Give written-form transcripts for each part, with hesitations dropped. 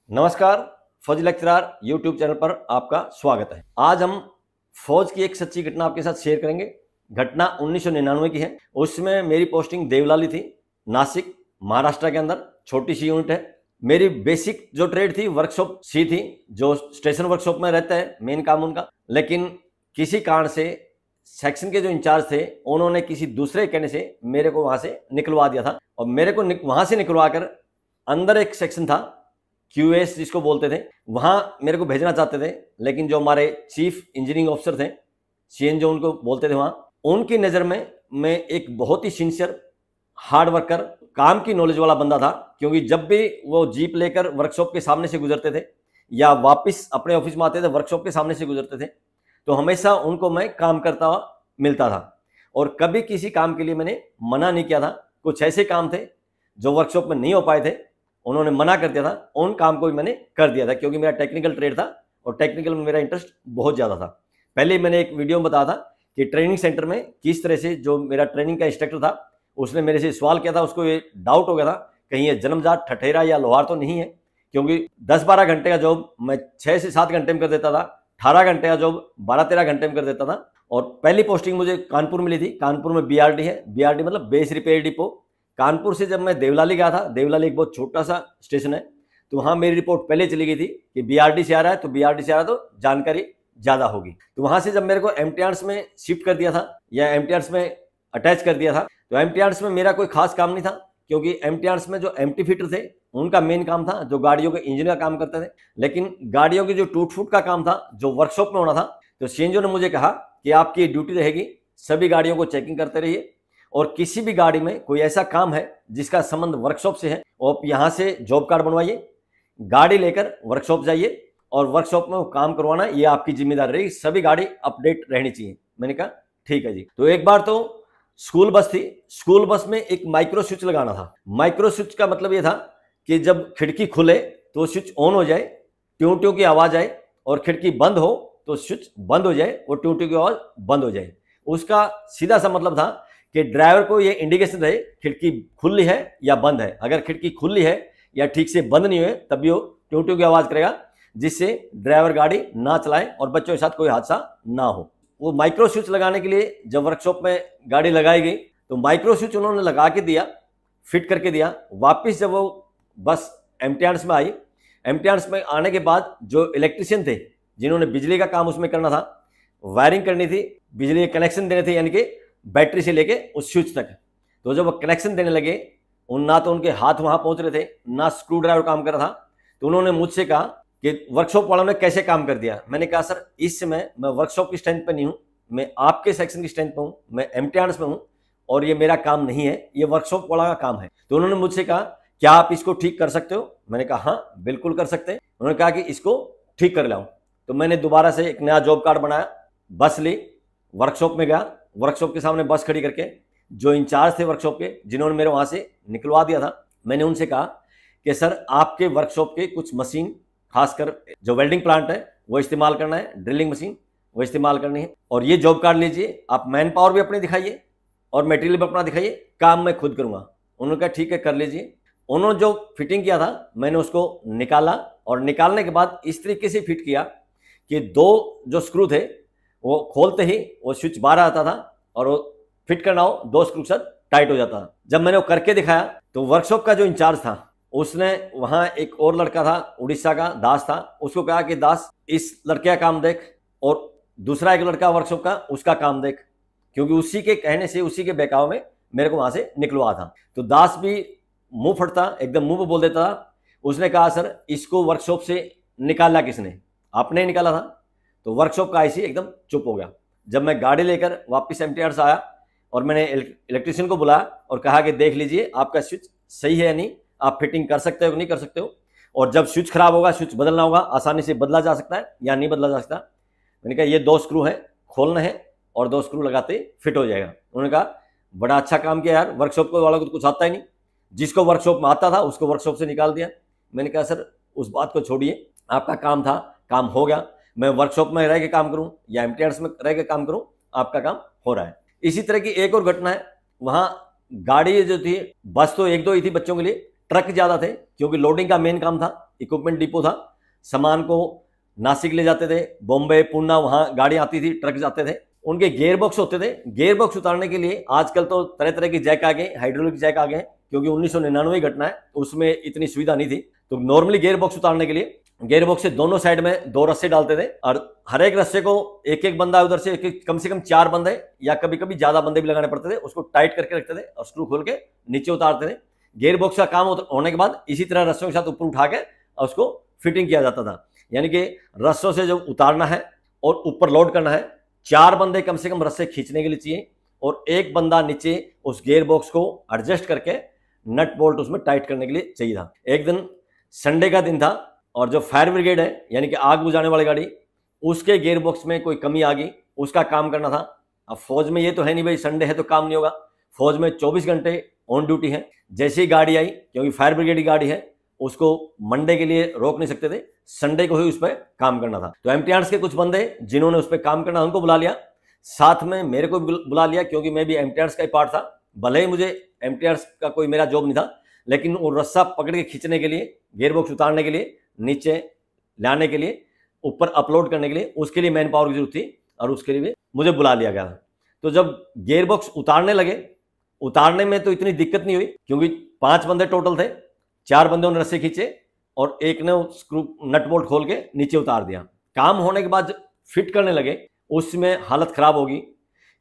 नमस्कार। फौज lecturer YouTube channel पर आपका स्वागत है। आज हम फौज की एक सच्ची घटना आपके साथ शेयर करेंगे। घटना 1999 की है। उसमें मेरी पोस्टिंग देवलाली थी, नासिक महाराष्ट्र के अंदर। छोटी सी यूनिट है। मेरी बेसिक जो ट्रेड थी वर्कशॉप सी थी, जो स्टेशन वर्कशॉप में रहता है, मेन काम उनका। लेकिन किसी कारण से सेक्शन के जो इंचार्ज थे उन्होंने किसी दूसरे कहने से मेरे को वहां से निकलवा दिया था। और मेरे को वहां से निकलवा कर अंदर एक सेक्शन था QS जिसको बोलते थे, वहां मेरे को भेजना चाहते थे। लेकिन जो हमारे चीफ इंजीनियरिंग ऑफिसर थे, CN जो उनको बोलते थे, वहां उनकी नज़र में मैं एक बहुत ही सिंसियर हार्ड वर्कर, काम की नॉलेज वाला बंदा था। क्योंकि जब भी वो जीप लेकर वर्कशॉप के सामने से गुजरते थे या वापस अपने ऑफिस में आते थे, वर्कशॉप के सामने से गुजरते थे, तो हमेशा उनको मैं काम करता हुआ मिलता था। और कभी किसी काम के लिए मैंने मना नहीं किया था। कुछ ऐसे काम थे जो वर्कशॉप में नहीं हो पाए थे, उन्होंने मना कर दिया था, उन काम को भी मैंने कर दिया था। क्योंकि मेरा टेक्निकल ट्रेड था और टेक्निकल में मेरा इंटरेस्ट बहुत ज़्यादा था। पहले मैंने एक वीडियो में बताया था कि ट्रेनिंग सेंटर में किस तरह से जो मेरा ट्रेनिंग का इंस्ट्रक्टर था उसने मेरे से सवाल किया था। उसको ये डाउट हो गया था कहीं ये जन्मजात ठठेरा या लोहार तो नहीं है। क्योंकि 10-12 घंटे का जॉब मैं 6 से 7 घंटे में कर देता था, 18 घंटे का जॉब 12-13 घंटे में कर देता था। और पहली पोस्टिंग मुझे कानपुर मिली थी। कानपुर में BRD है, BRD मतलब बेस रिपेयर डिपो। कानपुर से जब मैं देवलाली गया था, देवलाली एक बहुत छोटा सा स्टेशन है, तो वहां मेरी रिपोर्ट पहले चली गई थी कि BRD से आ रहा है, तो BRD से आ रहा है तो जानकारी ज्यादा होगी। तो वहां से जब मेरे को MTRs में शिफ्ट कर दिया था या MTRs में अटैच कर दिया था, तो MTRs में मेरा कोई खास काम नहीं था। क्योंकि MTRs में जो MT फिटर थे उनका मेन काम था, जो गाड़ियों के इंजन का काम करते थे। लेकिन गाड़ियों की जो टूट फूट का काम था, जो वर्कशॉप में होना था, तो CNO ने मुझे कहा कि आपकी ड्यूटी रहेगी, सभी गाड़ियों को चेकिंग करते रहिए, और किसी भी गाड़ी में कोई ऐसा काम है जिसका संबंध वर्कशॉप से है, और यहां से जॉब कार्ड बनवाइए, गाड़ी लेकर वर्कशॉप जाइए और वर्कशॉप में वो काम करवाना, ये आपकी जिम्मेदारी रहेगी। सभी गाड़ी अपडेट रहनी चाहिए। मैंने कहा ठीक है जी। तो एक बार तो स्कूल बस थी, स्कूल बस में एक माइक्रो स्विच लगाना था। माइक्रो स्विच का मतलब ये था कि जब खिड़की खुले तो स्विच ऑन हो जाए, ट्यूं ट्यूं की आवाज आए, और खिड़की बंद हो तो स्विच बंद हो जाए, और ट्यूं ट्यूं की आवाज बंद हो जाए। उसका सीधा सा मतलब था कि ड्राइवर को ये इंडिकेशन रहे खिड़की खुली है या बंद है। अगर खिड़की खुली है या ठीक से बंद नहीं हुए तभी वो ट्यूं ट्यूं की आवाज करेगा, जिससे ड्राइवर गाड़ी ना चलाए और बच्चों के साथ कोई हादसा ना हो। वो माइक्रो स्विच लगाने के लिए जब वर्कशॉप में गाड़ी लगाई गई तो माइक्रो स्विच उन्होंने लगा के दिया, फिट करके दिया। वापिस जब वो बस MTRs में आई, MTRs में आने के बाद जो इलेक्ट्रिशियन थे जिन्होंने बिजली का काम उसमें करना था, वायरिंग करनी थी, बिजली के कनेक्शन देने थे, यानी कि बैटरी से लेके उस स्विच तक, तो जब वो कनेक्शन देने लगे, ना तो उनके हाथ वहां पहुंच रहे थे, ना स्क्रू ड्राइवर काम कर रहा था। तो उन्होंने मुझसे कहा कि वर्कशॉप वालों ने कैसे काम कर दिया। मैंने कहा सर, इस समय मैं वर्कशॉप की स्ट्रेंथ पे नहीं हूं, मैं आपके सेक्शन की स्ट्रेंथ पे हूं, मैं MTRs में हूं, और ये मेरा काम नहीं है, ये वर्कशॉप वाला का काम है। तो उन्होंने मुझसे कहा क्या आप इसको ठीक कर सकते हो। मैंने कहा हाँ बिल्कुल कर सकते हैं। उन्होंने कहा कि इसको ठीक कर लाऊं। तो मैंने दोबारा से एक नया जॉब कार्ड बनाया, बस ली, वर्कशॉप में गया, वर्कशॉप के सामने बस खड़ी करके जो इंचार्ज थे वर्कशॉप के, जिन्होंने मेरे वहां से निकलवा दिया था, मैंने उनसे कहा कि सर आपके वर्कशॉप के कुछ मशीन, खासकर जो वेल्डिंग प्लांट है वो इस्तेमाल करना है, ड्रिलिंग मशीन वो इस्तेमाल करनी है, और ये जॉब कार्ड लीजिए, आप मैन पावर भी अपनी दिखाइए और मटेरियल भी अपना दिखाइए, काम मैं खुद करूंगा। उन्होंने कहा ठीक है कर लीजिए। उन्होंने जो फिटिंग किया था मैंने उसको निकाला, और निकालने के बाद इस तरीके से फिट किया कि 2 जो स्क्रू थे वो खोलते ही वो स्विच बाहर आता था, और वो फिट करना हो 2 स्क्रू के साथ टाइट हो जाता था। जब मैंने वो करके दिखाया तो वर्कशॉप का जो इंचार्ज था उसने, वहां एक और लड़का था उड़ीसा का, दास था, उसको कहा कि दास इस लड़के का काम देख, और दूसरा एक लड़का वर्कशॉप का उसका काम देख। क्योंकि उसी के कहने से, उसी के बहकाव में मेरे को वहां से निकलवा था। तो दास भी मुंह फटता, एकदम मुंह पे बोल देता था। उसने कहा सर इसको वर्कशॉप से निकाला किसने, आपने ही निकाला था। तो वर्कशॉप का IC एकदम चुप हो गया। जब मैं गाड़ी लेकर वापस MTRs आया और मैंने इलेक्ट्रिशियन को बुलाया और कहा कि देख लीजिए आपका स्विच सही है या नहीं, आप फिटिंग कर सकते हो कि नहीं कर सकते हो, और जब स्विच खराब होगा, स्विच बदलना होगा, आसानी से बदला जा सकता है या नहीं बदला जा सकता। मैंने कहा ये 2 स्क्रू हैं, खोलना है और 2 स्क्रू लगाते फिट हो जाएगा। उन्होंने कहा बड़ा अच्छा काम किया यार, वर्कशॉप को वालों को तो कुछ आता ही नहीं, जिसको वर्कशॉप में आता था उसको वर्कशॉप से निकाल दिया। मैंने कहा सर उस बात को छोड़िए, आपका काम था, काम हो गया, मैं वर्कशॉप में रह के काम करूं या MTRs में रह के काम करूं, आपका काम हो रहा है। इसी तरह की एक और घटना है। वहां गाड़ी जो थी, बस तो 1-2 ही थी बच्चों के लिए, ट्रक ज्यादा थे क्योंकि लोडिंग का मेन काम था। इक्विपमेंट डिपो था। सामान को नासिक ले जाते थे, बॉम्बे, पूना, वहाँ गाड़ी आती थी, ट्रक जाते थे। उनके गेयर बॉक्स होते थे। गेयर बॉक्स उतारने के लिए आजकल तो तरह तरह की जैक आ गए, हाइड्रोलिक जैक आ गए, क्योंकि 1999 घटना है, उसमें इतनी सुविधा नहीं थी। तो नॉर्मली गेयर बॉक्स उतारने के लिए गेयर बॉक्स से दोनों साइड में 2 रस्से डालते थे, और हर एक रस्से को एक एक बंदा उधर से कम से कम 4 बंदे या कभी कभी ज्यादा बंदे भी लगाने पड़ते थे, उसको टाइट करके रखते थे और स्क्रू खोल के नीचे उतारते थे। गेयर बॉक्स का काम होने के बाद इसी तरह रस्सों के साथ ऊपर उठा के और उसको फिटिंग किया जाता था। यानी कि रस्सों से जब उतारना है और ऊपर लोड करना है, 4 बंदे कम से कम रस्से खींचने के लिए चाहिए, और एक बंदा नीचे उस गेयर बॉक्स को एडजस्ट करके नट बोल्ट उसमें टाइट करने के लिए चाहिए था। एक दिन संडे का दिन था, और जो फायर ब्रिगेड है यानी कि आग बुझाने वाली गाड़ी, उसके गेयर बॉक्स में कोई कमी आ गई, उसका काम करना था। अब फौज में ये तो है नहीं भाई संडे है तो काम नहीं होगा, फौज में 24 घंटे ऑन ड्यूटी है। जैसे ही गाड़ी आई, क्योंकि फायर ब्रिगेड की गाड़ी है, उसको मंडे के लिए रोक नहीं सकते थे, संडे को ही उस पर काम करना था। तो एमटीआरस के कुछ बंदे जिन्होंने उस पर काम करना, उनको बुला लिया, साथ में मेरे को भी बुला लिया, क्योंकि मैं भी एमटीआरस का ही पार्ट था। भले ही मुझे एमटीआरस का कोई मेरा जॉब नहीं था, लेकिन वो रस्सा पकड़ के खींचने के लिए, गेयर बॉक्स उतारने के लिए, नीचे लाने के लिए, ऊपर अपलोड करने के लिए, उसके लिए मैन पावर की जरूरत थी, और उसके लिए मुझे बुला लिया गया। तो जब गेयर बॉक्स उतारने लगे, उतारने में तो इतनी दिक्कत नहीं हुई, क्योंकि 5 बंदे टोटल थे, 4 बंदों ने रस्से खींचे और एक ने स्क्रू नट बोल्ट खोल के नीचे उतार दिया। काम होने के बाद फिट करने लगे, उसमें हालत खराब होगी,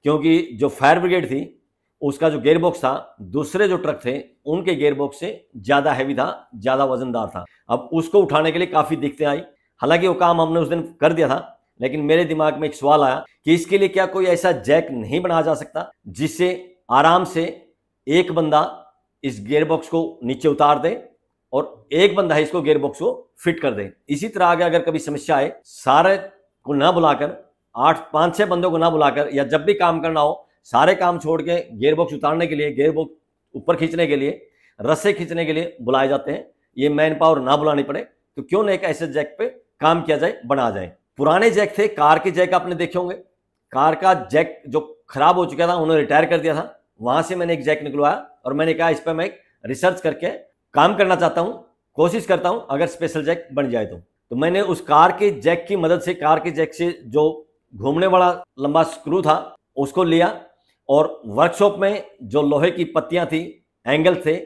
क्योंकि जो फायर ब्रिगेड थी उसका जो गेयर बॉक्स था, दूसरे जो ट्रक थे उनके गेयर बॉक्स से ज्यादा हैवी था, ज्यादा वजनदार था। अब उसको उठाने के लिए काफी दिक्कतें आई। हालांकि वो काम हमने उस दिन कर दिया था, लेकिन मेरे दिमाग में एक सवाल आया कि इसके लिए क्या कोई ऐसा जैक नहीं बनाया जा सकता जिससे आराम से एक बंदा इस गेयर बॉक्स को नीचे उतार दे और एक बंदा है इसको गेयर बॉक्स को फिट कर दे। इसी तरह आगे अगर कभी समस्या आए, सारे को ना बुलाकर, 5-6 बंदों को ना बुलाकर, या जब भी काम करना हो सारे काम छोड़ के गेयर बॉक्स उतारने के लिए, गेयर बॉक्स ऊपर खींचने के लिए, रस्से खींचने के लिए बुलाए जाते हैं। ये मैन पावर ना बुलानी पड़े, तो क्यों ना एक ऐसे जैक पे काम किया जाए, बना जाए। पुराने जैक थे, कार के जैक आपने देखे होंगे। कार का जैक जो खराब हो चुका था, उन्होंने रिटायर कर दिया था, वहां से मैंने एक जैक निकलवाया और मैंने कहा इस पर मैं एक रिसर्च करके काम करना चाहता हूं, कोशिश करता हूं अगर स्पेशल जैक बन जाए तो मैंने उस कार के जैक की मदद से, कार के जैक से जो घूमने वाला लंबा स्क्रू था उसको लिया, और वर्कशॉप में जो लोहे की पत्तियां थी, एंगल थे,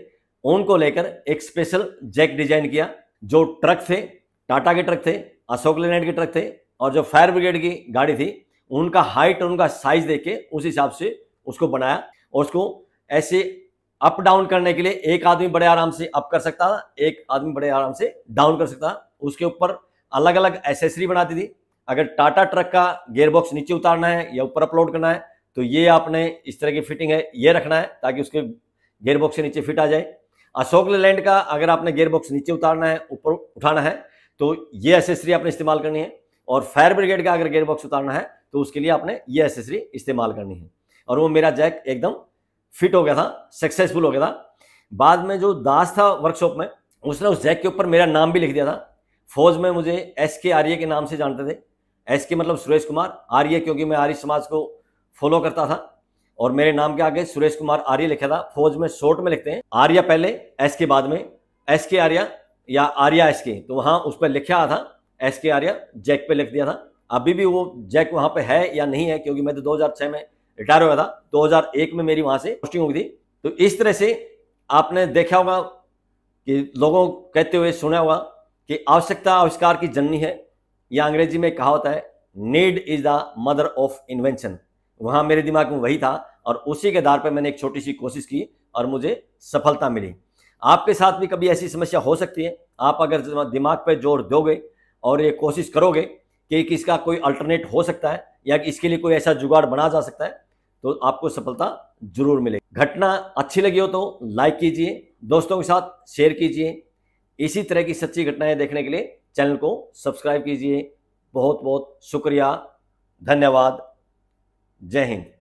उनको लेकर एक स्पेशल जैक डिजाइन किया। जो ट्रक थे, टाटा के ट्रक थे, अशोक लेलैंड के ट्रक थे, और जो फायर ब्रिगेड की गाड़ी थी, उनका हाइट और उनका साइज देख के उस हिसाब से उसको बनाया। और उसको ऐसे अप डाउन करने के लिए एक आदमी बड़े आराम से अप कर सकता था, एक आदमी बड़े आराम से डाउन कर सकता था। उसके ऊपर अलग अलग एसेसरी बनाती थी। अगर टाटा ट्रक का गेयर बॉक्स नीचे उतारना है या ऊपर अपलोड करना है, तो ये आपने इस तरह की फिटिंग है, ये रखना है ताकि उसके गेयर बॉक्स से नीचे फिट आ जाए। अशोक लेलैंड का अगर आपने गेयर बॉक्स नीचे उतारना है, ऊपर उठाना है, तो ये एसेसरी आपने इस्तेमाल करनी है। और फायर ब्रिगेड का अगर गेयर बॉक्स उतारना है, तो उसके लिए आपने ये एसेसरी इस्तेमाल करनी है। और वो मेरा जैक एकदम फिट हो गया था, सक्सेसफुल हो गया था। बाद में जो दास था वर्कशॉप में, उसने उस जैक के ऊपर मेरा नाम भी लिख दिया था। फौज में मुझे SK आर्य के नाम से जानते थे। SK मतलब सुरेश कुमार, आर्य क्योंकि मैं आर्य समाज को फॉलो करता था, और मेरे नाम के आगे सुरेश कुमार आर्य लिखा था। फौज में शॉर्ट में लिखते हैं, आर्या पहले, SK बाद में, SK आर्या या आर्या SK, तो वहां उस पर लिखा था SK आर्या, जैक पे लिख दिया था। अभी भी वो जैक वहां पे है या नहीं है, क्योंकि मैं तो 2006 में रिटायर हुआ था, 2001 में मेरी वहां से पोस्टिंग हुई थी। तो इस तरह से आपने देखा होगा कि लोगों कहते हुए सुना होगा कि आवश्यकता आविष्कार की जननी है, या अंग्रेजी में कहावत है, need is the mother of invention. वहां मेरे दिमाग में वही था, और उसी के आधार पर मैंने एक छोटी सी कोशिश की और मुझे सफलता मिली। आपके साथ भी कभी ऐसी समस्या हो सकती है। आप अगर दिमाग पे जोर दोगे और ये कोशिश करोगे कि इसका कोई अल्टरनेट हो सकता है या इसके लिए कोई ऐसा जुगाड़ बना जा सकता है, तो आपको सफलता जरूर मिलेगी। घटना अच्छी लगी हो तो लाइक कीजिए, दोस्तों के साथ शेयर कीजिए। इसी तरह की सच्ची घटनाएं देखने के लिए चैनल को सब्सक्राइब कीजिए। बहुत बहुत शुक्रिया, धन्यवाद, जय हिंद।